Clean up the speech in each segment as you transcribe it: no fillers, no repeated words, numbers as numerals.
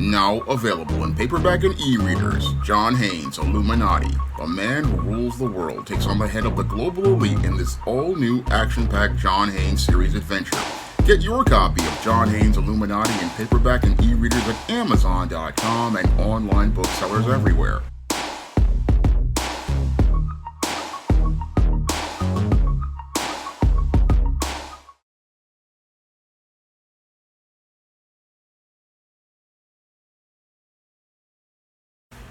Now available in paperback and e-readers, John Haynes' Illuminati, the man who rules the world, takes on the head of the global elite in this all-new action-packed John Haynes series adventure. Get your copy of John Haynes' Illuminati in paperback and e-readers at Amazon.com and online booksellers everywhere.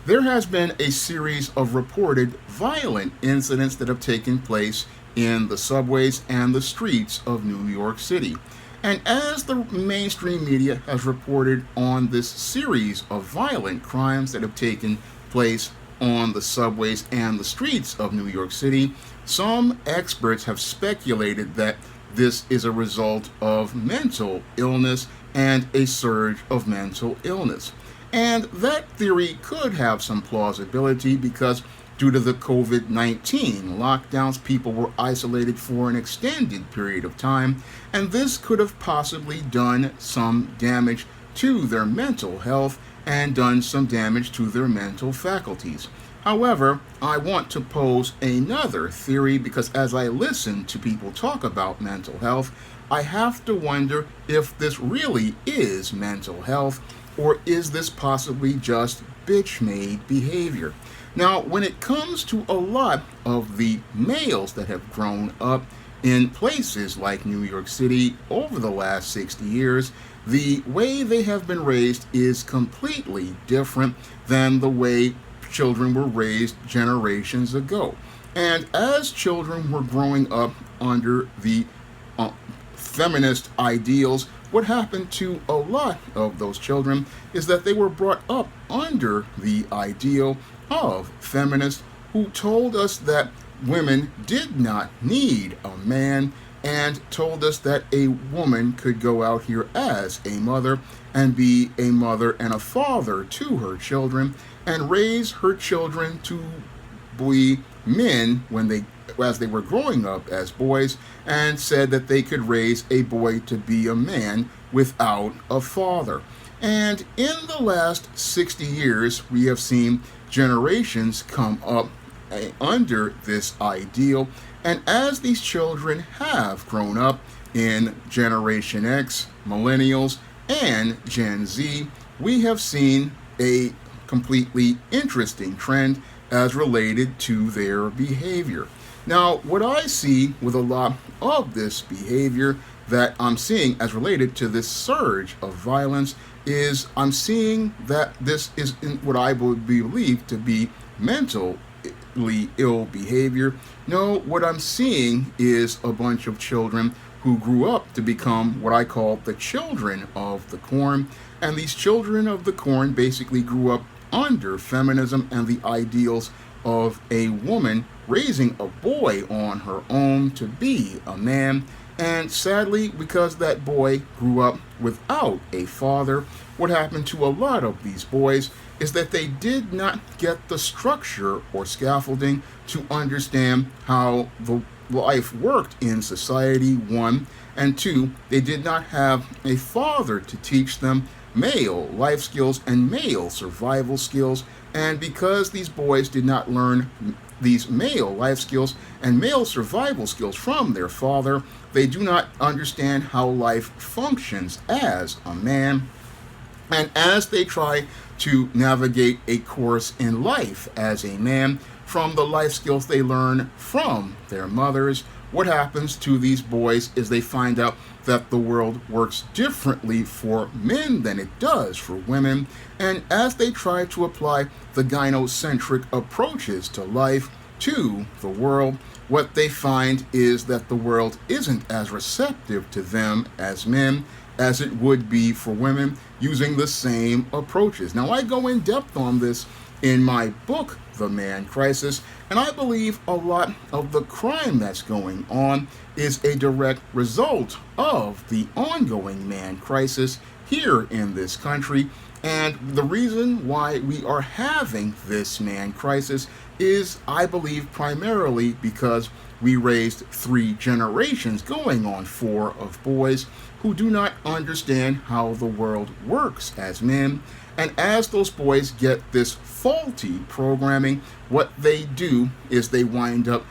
There has been a series of reported violent incidents that have taken place in the subways and the streets of New York City. And as the mainstream media has reported on this series of violent crimes that have taken place on the subways and the streets of New York City, some experts have speculated that this is a result of mental illness and a surge of mental illness. And that theory could have some plausibility because due to the COVID-19 lockdowns, people were isolated for an extended period of time, and this could have possibly done some damage to their mental health and done some damage to their mental faculties. However, I want to pose another theory because as I listen to people talk about mental health, I have to wonder if this really is mental health, or is this possibly just bitch-made behavior? Now, when it comes to a lot of the males that have grown up in places like New York City over the last 60 years, the way they have been raised is completely different than the way children were raised generations ago. And as children were growing up under the feminist ideals, what happened to a lot of those children is that they were brought up under the ideal of feminists who told us that women did not need a man and told us that a woman could go out here as a mother and be a mother and a father to her children and raise her children to be men as they were growing up as boys, and said that they could raise a boy to be a man without a father. And in the last 60 years, we have seen generations come up under this ideal, and as these children have grown up in Generation X, Millennials, and Gen Z, we have seen a completely interesting trend as related to their behavior. Now, what I see with a lot of this behavior that I'm seeing as related to this surge of violence is I'm seeing that this is what I would believe to be mentally ill behavior. No, what I'm seeing is a bunch of children who grew up to become what I call the children of the corn. And these children of the corn basically grew up under feminism and the ideals of a woman raising a boy on her own to be a man. And sadly, because that boy grew up without a father, what happened to a lot of these boys is that they did not get the structure or scaffolding to understand how the life worked in society, one, and two, they did not have a father to teach them male life skills and male survival skills. And because these boys did not learn these male life skills and male survival skills from their father, they do not understand how life functions as a man. And as they try to navigate a course in life as a man from the life skills they learn from their mothers, what happens to these boys is they find out that the world works differently for men than it does for women. And as they try to apply the gynocentric approaches to life to the world, what they find is that the world isn't as receptive to them as men as it would be for women using the same approaches. Now, I go in depth on this in my book, The Man Crisis, and I believe a lot of the crime that's going on is a direct result of the ongoing man crisis here in this country. And the reason why we are having this man crisis is, I believe, primarily because we raised 3 generations, going on 4, of boys who do not understand how the world works as men. And as those boys get this faulty programming, what they do is they wind up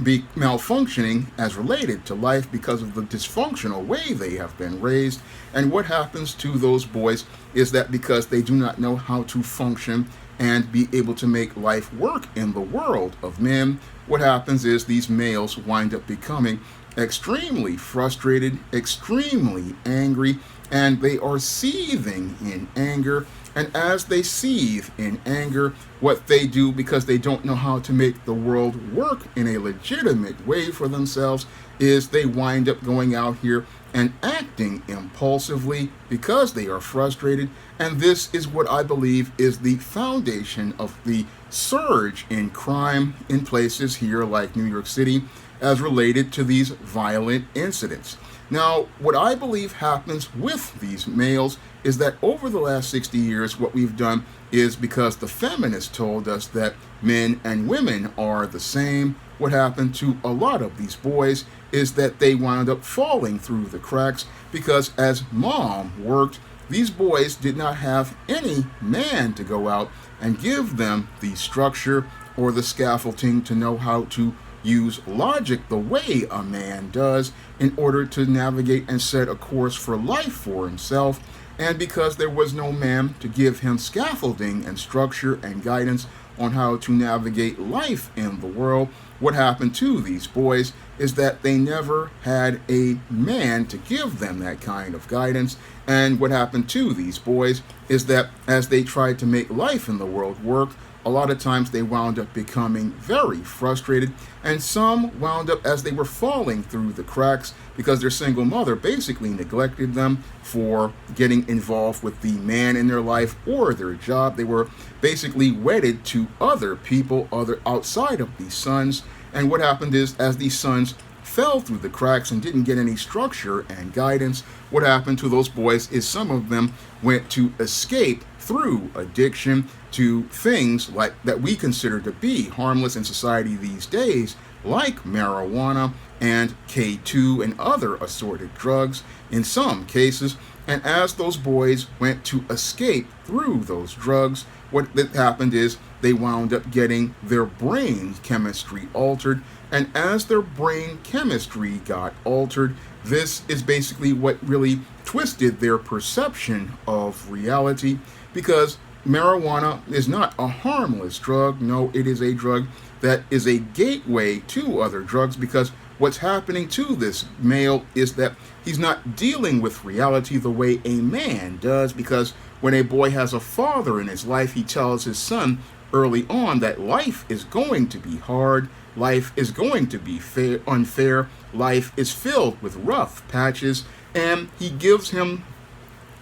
be malfunctioning as related to life because of the dysfunctional way they have been raised. And what happens to those boys is that because they do not know how to function and be able to make life work in the world of men, what happens is these males wind up becoming extremely frustrated, extremely angry, and they are seething in anger. And as they seethe in anger, what they do, because they don't know how to make the world work in a legitimate way for themselves, is they wind up going out here and acting impulsively because they are frustrated. And this is what I believe is the foundation of the surge in crime in places here like New York City as related to these violent incidents. Now, what I believe happens with these males is that over the last 60 years, what we've done is, because the feminists told us that men and women are the same, what happened to a lot of these boys is that they wound up falling through the cracks because as mom worked, these boys did not have any man to go out and give them the structure or the scaffolding to know how to use logic the way a man does in order to navigate and set a course for life for himself. And because there was no man to give him scaffolding and structure and guidance on how to navigate life in the world, what happened to these boys is that they never had a man to give them that kind of guidance. And what happened to these boys is that as they tried to make life in the world work, a lot of times they wound up becoming very frustrated, and some wound up, as they were falling through the cracks, because their single mother basically neglected them for getting involved with the man in their life or their job. They were basically wedded to other people, other outside of these sons. And what happened is, as these sons fell through the cracks and didn't get any structure and guidance, what happened to those boys is some of them went to escape through addiction to things like that we consider to be harmless in society these days, like marijuana and K2 and other assorted drugs in some cases. And as those boys went to escape through those drugs, what happened is they wound up getting their brain chemistry altered. And as their brain chemistry got altered, this is basically what really twisted their perception of reality, because marijuana is not a harmless drug. No, it is a drug that is a gateway to other drugs, because what's happening to this male is that he's not dealing with reality the way a man does, because when a boy has a father in his life, he tells his son early on that life is going to be hard, life is going to be unfair, life is filled with rough patches, and he gives him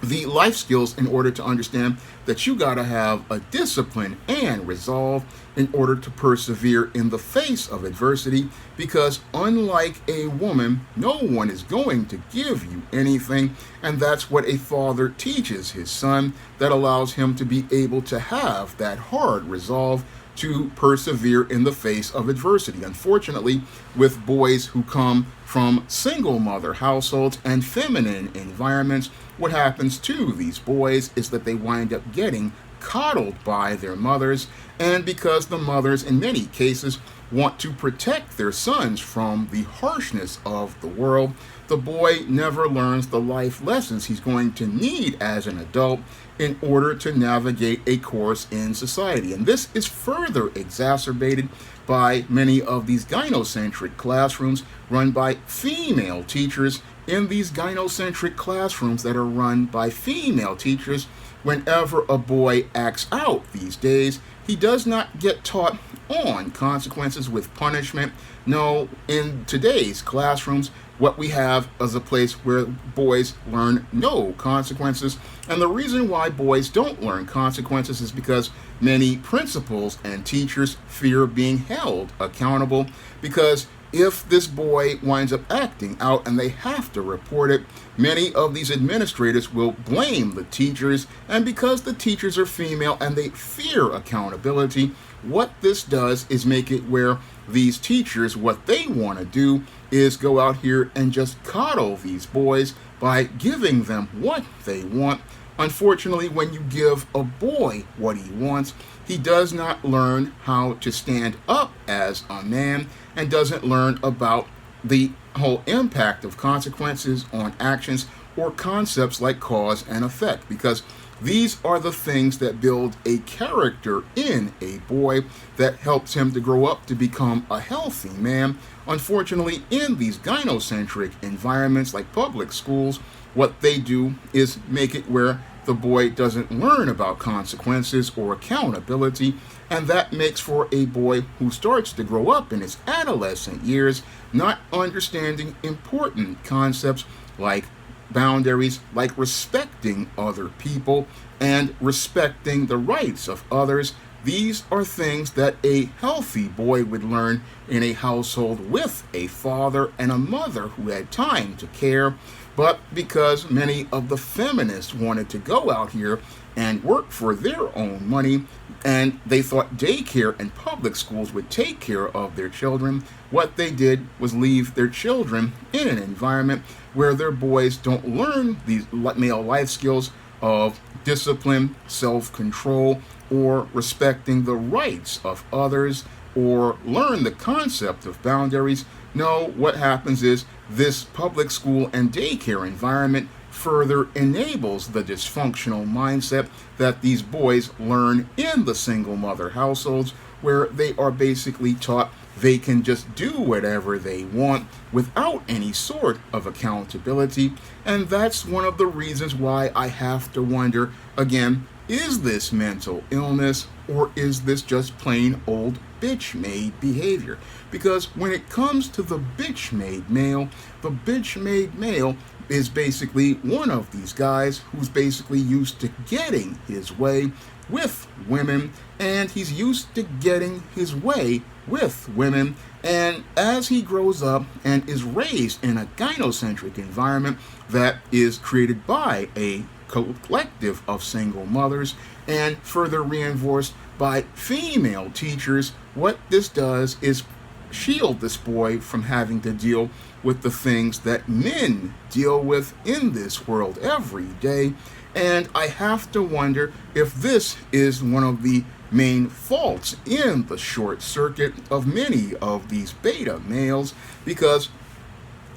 the life skills in order to understand that you got to have a discipline and resolve in order to persevere in the face of adversity, because unlike a woman, no one is going to give you anything. And that's what a father teaches his son, that allows him to be able to have that hard resolve to persevere in the face of adversity. Unfortunately, with boys who come from single mother households and feminine environments, what happens to these boys is that they wind up getting coddled by their mothers. And because the mothers in many cases want to protect their sons from the harshness of the world, the boy never learns the life lessons he's going to need as an adult in order to navigate a course in society. And this is further exacerbated by many of these gynocentric classrooms run by female teachers. In these gynocentric classrooms that are run by female teachers, whenever a boy acts out these days, he does not get taught on consequences with punishment. No, in today's classrooms, what we have is a place where boys learn no consequences. And the reason why boys don't learn consequences is because many principals and teachers fear being held accountable, because if this boy winds up acting out and they have to report it, many of these administrators will blame the teachers, and because the teachers are female and they fear accountability, what this does is make it where these teachers, what they want to do is go out here and just coddle these boys by giving them what they want. Unfortunately, when you give a boy what he wants, he does not learn how to stand up as a man and doesn't learn about the whole impact of consequences on actions or concepts like cause and effect, because these are the things that build a character in a boy that helps him to grow up to become a healthy man. Unfortunately, in these gynocentric environments like public schools, what they do is make it where the boy doesn't learn about consequences or accountability, and that makes for a boy who starts to grow up in his adolescent years not understanding important concepts like boundaries, like respecting other people and respecting the rights of others. These are things that a healthy boy would learn in a household with a father and a mother who had time to care. But because many of the feminists wanted to go out here and work for their own money, and they thought daycare and public schools would take care of their children, what they did was leave their children in an environment where their boys don't learn these male life skills of discipline, self-control, or respecting the rights of others, or learn the concept of boundaries. No, what happens is this public school and daycare environment further enables the dysfunctional mindset that these boys learn in the single mother households, where they are basically taught they can just do whatever they want without any sort of accountability. And that's one of the reasons why I have to wonder, again, is this mental illness or is this just plain old bitch-made behavior? Because when it comes to the bitch-made male, the bitch-made male is basically one of these guys who's basically used to getting his way with women, and he's used to getting his way with women. And as he grows up and is raised in a gynocentric environment that is created by a collective of single mothers and further reinforced by female teachers, what this does is shield this boy from having to deal with the things that men deal with in this world every day. And I have to wonder if this is one of the main faults in the short circuit of many of these beta males, because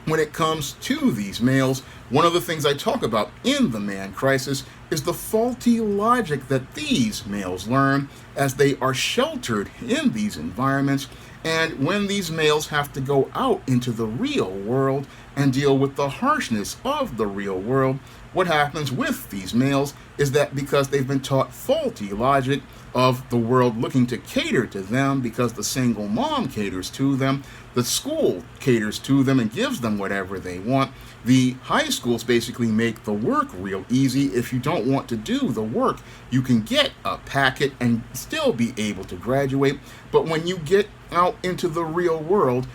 when it comes to these males, one of the things I talk about in The Man Crisis is the faulty logic that these males learn as they are sheltered in these environments. And when these males have to go out into the real world and deal with the harshness of the real world, what happens with these males is that because they've been taught faulty logic of the world looking to cater to them because the single mom caters to them, the school caters to them and gives them whatever they want, the high schools basically make the work real easy. If you don't want to do the work, you can get a packet and still be able to graduate. But when you get out into the real world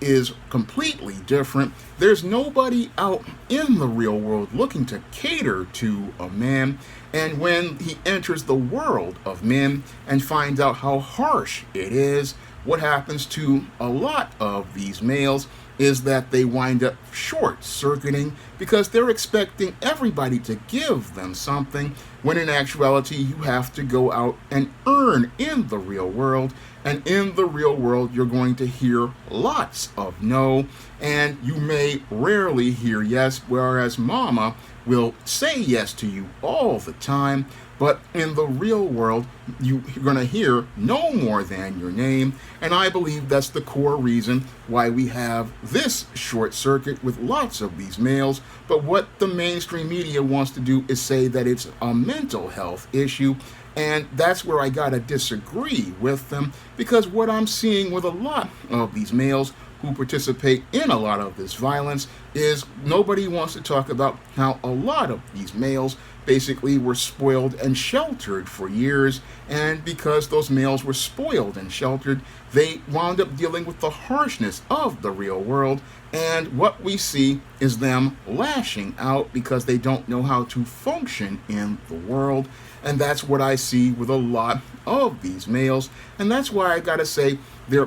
is completely different. There's nobody out in the real world looking to cater to a man. And when he enters the world of men and finds out how harsh it is, what happens to a lot of these males is that they wind up short-circuiting because they're expecting everybody to give them something, when in actuality you have to go out and earn in the real world. And in the real world, you're going to hear lots of no, and you may rarely hear yes, whereas mama will say yes to you all the time. But in the real world, you're going to hear no more than your name. And I believe that's the core reason why we have this short circuit with lots of these males. But what the mainstream media wants to do is say that it's a mental health issue. And that's where I gotta disagree with them, because what I'm seeing with a lot of these males who participate in a lot of this violence is nobody wants to talk about how a lot of these males basically were spoiled and sheltered for years, and because those males were spoiled and sheltered, they wound up dealing with the harshness of the real world, and what we see is them lashing out because they don't know how to function in the world. And that's what I see with a lot of these males, and that's why I gotta say there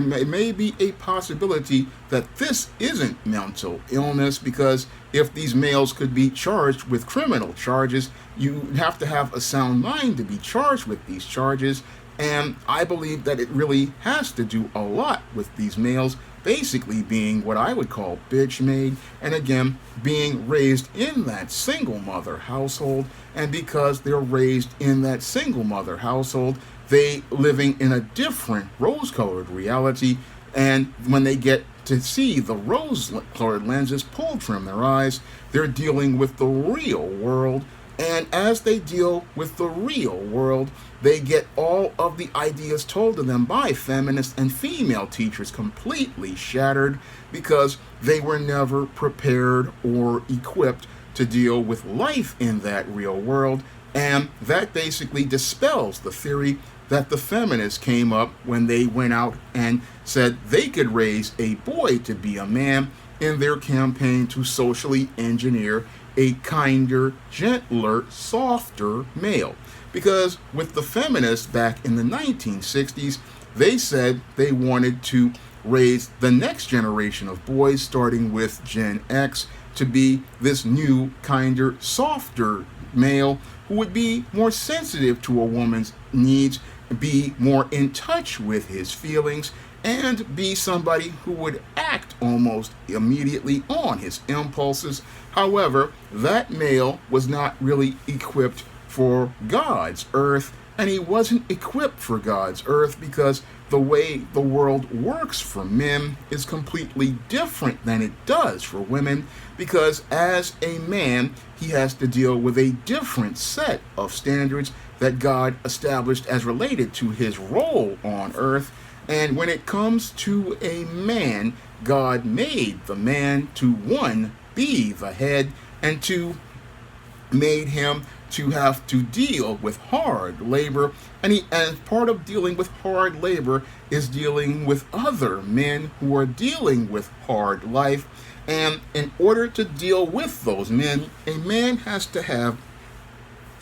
may be a possibility that this isn't mental illness, because if these males could be charged with criminal charges, you have to have a sound mind to be charged with these charges. And I believe that it really has to do a lot with these males basically being what I would call bitch made, and again, being raised in that single mother household. And because they're raised in that single mother household, they living in a different rose-colored reality, and when they get to see the rose-colored lenses pulled from their eyes, they're dealing with the real world. And as they deal with the real world, they get all of the ideas told to them by feminist and female teachers completely shattered, because they were never prepared or equipped to deal with life in that real world. And that basically dispels the theory that the feminists came up when they went out and said they could raise a boy to be a man in their campaign to socially engineer a kinder, gentler, softer male. Because with the feminists back in the 1960s, they said they wanted to raise the next generation of boys, starting with Gen X, to be this new, kinder, softer male who would be more sensitive to a woman's needs, be more in touch with his feelings, and be somebody who would act almost immediately on his impulses. However, that male was not really equipped for God's earth, and he wasn't equipped for God's earth because the way the world works for men is completely different than it does for women, because as a man, he has to deal with a different set of standards that God established as related to his role on earth. And when it comes to a man, God made the man to, one, be the head, and two, made him to have to deal with hard labor. And part of dealing with hard labor is dealing with other men who are dealing with hard life. And in order to deal with those men, a man has to have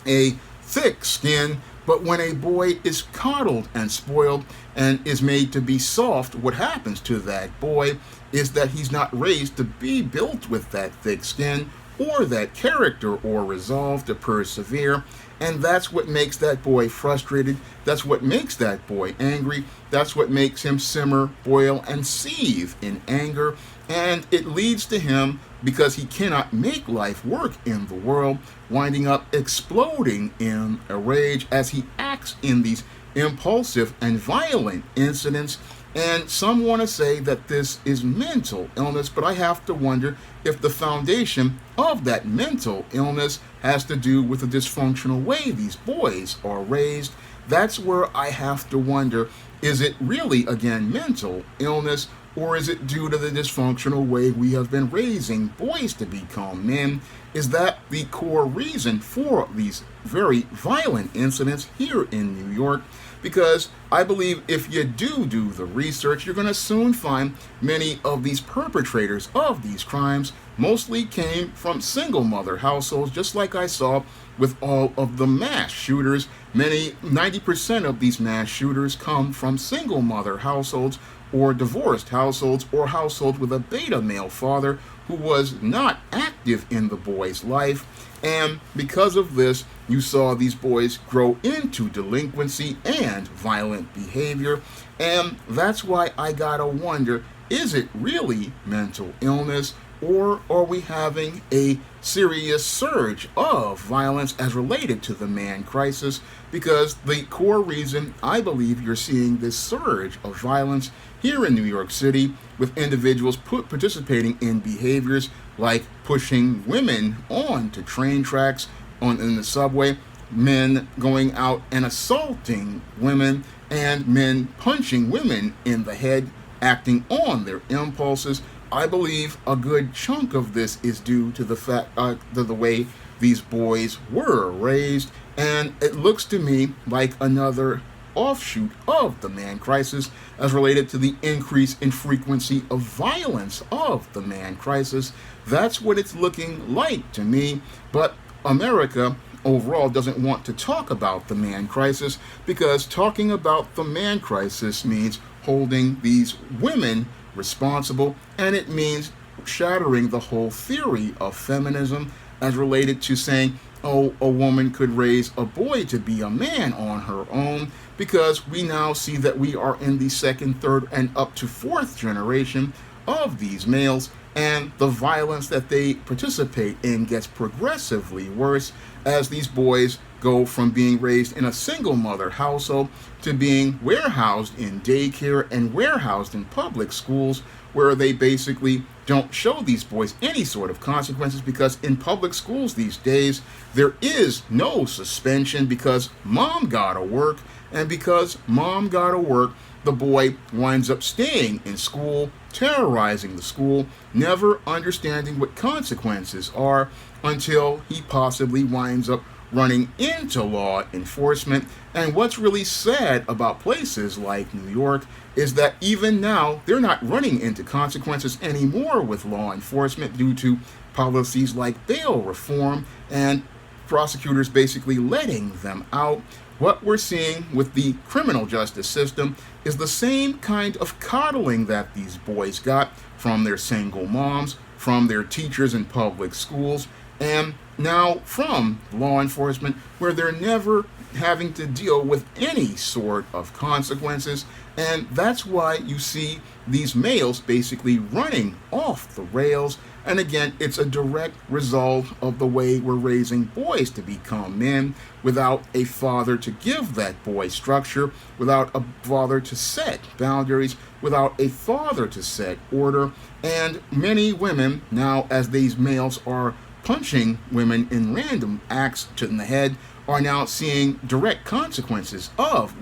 a thick skin. But when a boy is coddled and spoiled and is made to be soft, what happens to that boy is that he's not raised to be built with that thick skin or that character or resolve to persevere. And that's what makes that boy frustrated. That's what makes that boy angry. That's what makes him simmer, boil, and seethe in anger. And it leads to him, because he cannot make life work in the world, winding up exploding in a rage as he acts in these impulsive and violent incidents. And some want to say that this is mental illness, but I have to wonder if the foundation of that mental illness has to do with the dysfunctional way these boys are raised. That's where I have to wonder, is it really, again, mental illness, or is it due to the dysfunctional way we have been raising boys to become men? Is that the core reason for these very violent incidents here in New York? Because I believe if you do the research, you're going to soon find many of these perpetrators of these crimes mostly came from single mother households, just like I saw with all of the mass shooters. 90% of these mass shooters come from single mother households, or divorced households, or households with a beta male father who was not active in the boy's life. And because of this, you saw these boys grow into delinquency and violent behavior. And that's why I gotta wonder, is it really mental illness, or are we having a serious surge of violence as related to the man crisis? Because the core reason I believe you're seeing this surge of violence here in New York City, with individuals participating in behaviors like pushing women onto train tracks in the subway, men going out and assaulting women, and men punching women in the head, acting on their impulses. I believe a good chunk of this is due to the fact to the way these boys were raised, and it looks to me like another offshoot of the man crisis as related to the increase in frequency of violence of the man crisis. That's what it's looking like to me. But America overall doesn't want to talk about the man crisis, because talking about the man crisis means holding these women responsible, and it means shattering the whole theory of feminism as related to saying, oh, a woman could raise a boy to be a man on her own, because we now see that we are in the second, third, and up to fourth generation of these males, and the violence that they participate in gets progressively worse as these boys go from being raised in a single mother household to being warehoused in daycare and warehoused in public schools, where they basically don't show these boys any sort of consequences, because in public schools these days there is no suspension because mom gotta work, and because mom gotta work, the boy winds up staying in school, terrorizing the school, never understanding what consequences are until he possibly winds up running into law enforcement. And what's really sad about places like New York is that even now they're not running into consequences anymore with law enforcement due to policies like bail reform and prosecutors basically letting them out. What we're seeing with the criminal justice system is the same kind of coddling that these boys got from their single moms, from their teachers in public schools, and now from law enforcement, where they're never having to deal with any sort of consequences. And that's why you see these males basically running off the rails. And again, it's a direct result of the way we're raising boys to become men, without a father to give that boy structure, without a father to set boundaries, without a father to set order. And many women now, as these males are punching women in random acts in the head, are now seeing direct consequences of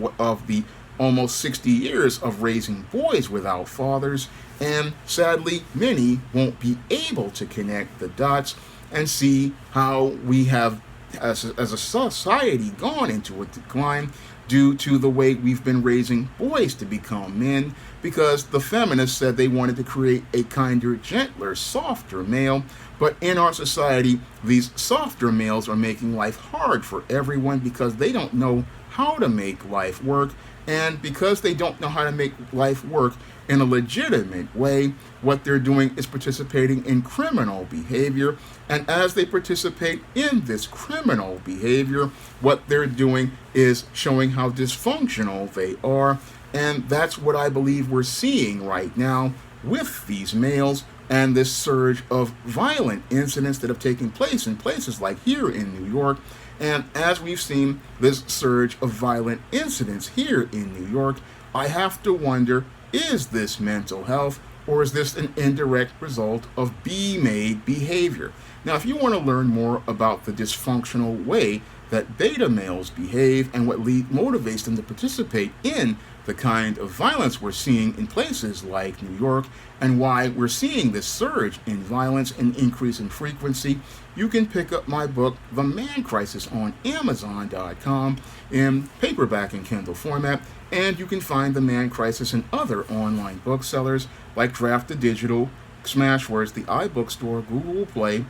the almost 60 years of raising boys without fathers. And sadly, many won't be able to connect the dots and see how we have, as a society, gone into a decline due to the way we've been raising boys to become men, because the feminists said they wanted to create a kinder, gentler, softer male. But in our society, these softer males are making life hard for everyone because they don't know how to make life work. And because they don't know how to make life work in a legitimate way, what they're doing is participating in criminal behavior. And as they participate in this criminal behavior, what they're doing is showing how dysfunctional they are. And that's what I believe we're seeing right now with these males and this surge of violent incidents that have taken place in places like here in New York. And as we've seen this surge of violent incidents here in New York, I have to wonder, is this mental health, or is this an indirect result of be-made behavior? Now, if you want to learn more about the dysfunctional way that beta males behave and what motivates them to participate in the kind of violence we're seeing in places like New York, and why we're seeing this surge in violence and increase in frequency, you can pick up my book, The Man Crisis, on Amazon.com in paperback and Kindle format, and you can find The Man Crisis in other online booksellers like Draft to Digital, Smashwords, the iBookstore, Google Play,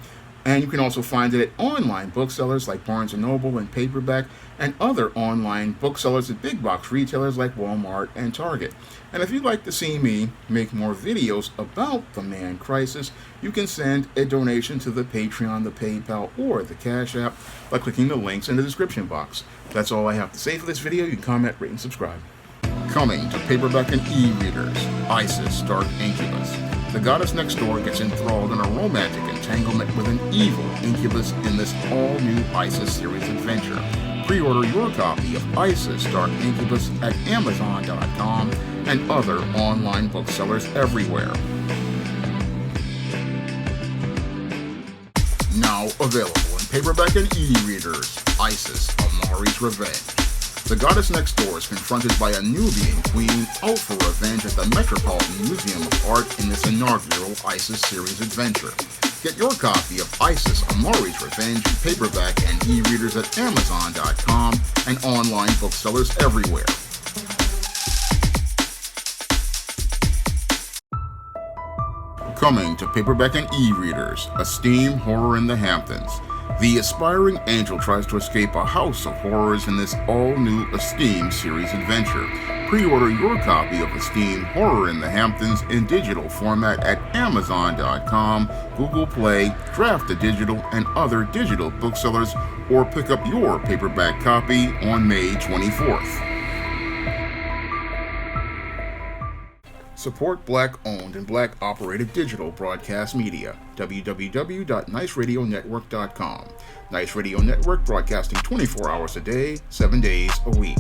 and you can also find it at online booksellers like Barnes & Noble and Paperback, and other online booksellers at big box retailers like Walmart and Target. And if you'd like to see me make more videos about the man crisis, you can send a donation to the Patreon, the PayPal, or the Cash App by clicking the links in the description box. That's all I have to say for this video. You can comment, rate, and subscribe. Coming to paperback and e-readers, Isis, Dark Incubus. The goddess next door gets enthralled in a romantic entanglement with an evil incubus in this all-new Isis series adventure. Pre-order your copy of Isis, Dark Incubus at Amazon.com and other online booksellers everywhere. Now available in paperback and e-readers, Isis, Amari's Revenge. The goddess next door is confronted by a Nubian queen out for revenge at the Metropolitan Museum of Art in this inaugural ISIS series adventure. Get your copy of ISIS Amari's Revenge in paperback and e-readers at Amazon.com and online booksellers everywhere. Coming to paperback and e-readers, Esteem Horror in the Hamptons. The aspiring angel tries to escape a house of horrors in this all-new Esteem series adventure. Pre-order your copy of Esteem Horror in the Hamptons in digital format at Amazon.com, Google Play, Draft2Digital, and other digital booksellers, or pick up your paperback copy on May 24th. Support Black-owned and Black-operated digital broadcast media. www.niceradionetwork.com. Nice Radio Network, broadcasting 24 hours a day, 7 days a week.